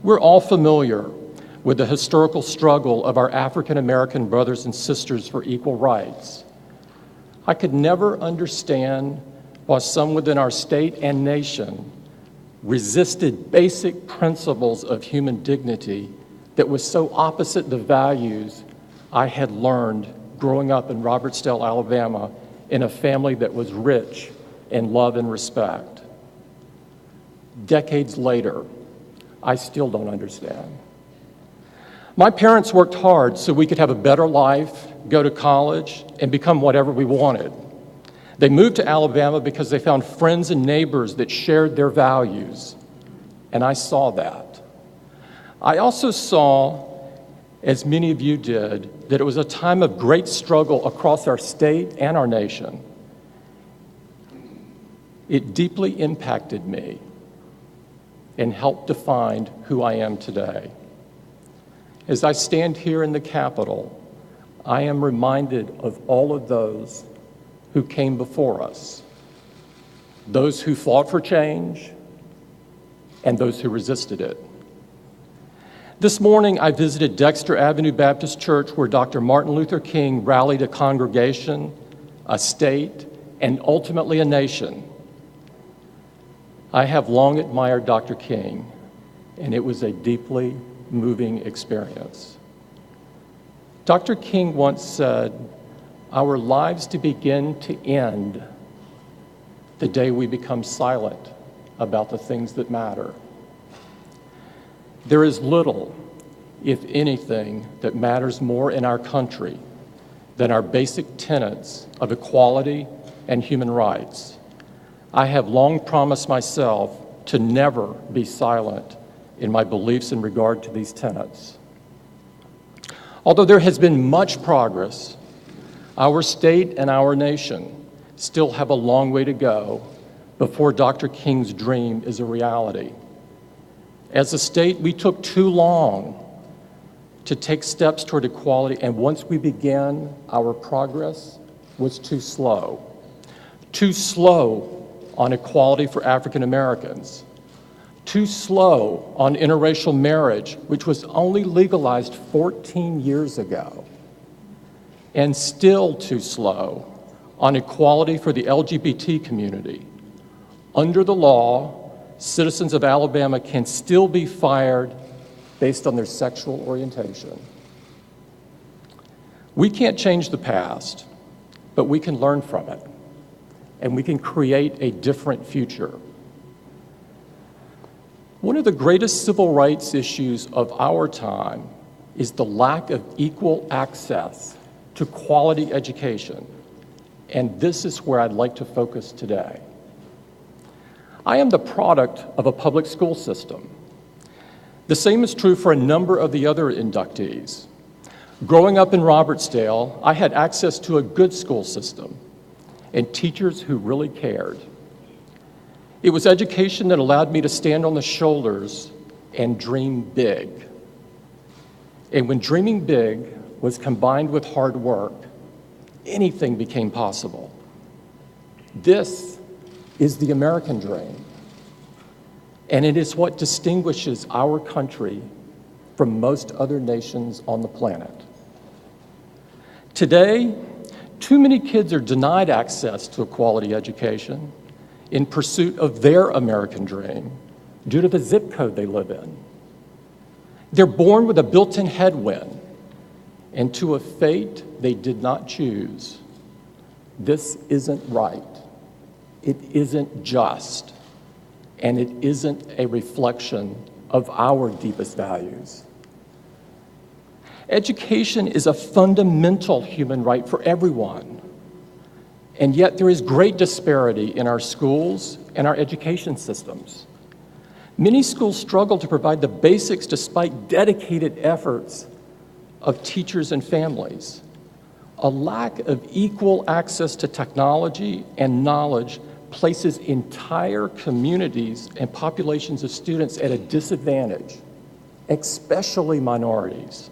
We're all familiar with the historical struggle of our African American brothers and sisters for equal rights. I could never understand why some within our state and nation resisted basic principles of human dignity that was so opposite the values I had learned growing up in Robertsdale, Alabama, in a family that was rich in love and respect. Decades later, I still don't understand. My parents worked hard so we could have a better life, go to college, and become whatever we wanted. They moved to Alabama because they found friends and neighbors that shared their values, and I saw that. I also saw, as many of you did, that it was a time of great struggle across our state and our nation. It deeply impacted me and helped define who I am today. As I stand here in the Capitol, I am reminded of all of those who came before us, those who fought for change, and those who resisted it. This morning, I visited Dexter Avenue Baptist Church, where Dr. Martin Luther King rallied a congregation, a state, and ultimately a nation. I have long admired Dr. King, and it was a deeply moving experience. Dr. King once said, "Our lives to begin to end the day we become silent about the things that matter." There is little, if anything, that matters more in our country than our basic tenets of equality and human rights. I have long promised myself to never be silent in my beliefs in regard to these tenets. Although there has been much progress, our state and our nation still have a long way to go before Dr. King's dream is a reality. As a state, we took too long to take steps toward equality, and once we began, our progress was too slow. Too slow on equality for African Americans. Too slow on interracial marriage, which was only legalized 14 years ago. And still too slow on equality for the LGBT community. Under the law, citizens of Alabama can still be fired based on their sexual orientation. We can't change the past, but we can learn from it, and we can create a different future. One of the greatest civil rights issues of our time is the lack of equal access to quality education, and this is where I'd like to focus today. I am the product of a public school system. The same is true for a number of the other inductees. Growing up in Robertsdale, I had access to a good school system and teachers who really cared. It was education that allowed me to stand on the shoulders and dream big. And when dreaming big was combined with hard work, anything became possible. This is the American dream, and it is what distinguishes our country from most other nations on the planet. Today, too many kids are denied access to a quality education in pursuit of their American dream due to the zip code they live in. They're born with a built-in headwind and to a fate they did not choose. This isn't right. It isn't just, and it isn't a reflection of our deepest values. Education is a fundamental human right for everyone, and yet there is great disparity in our schools and our education systems. Many schools struggle to provide the basics despite dedicated efforts of teachers and families. A lack of equal access to technology and knowledge places entire communities and populations of students at a disadvantage, especially minorities.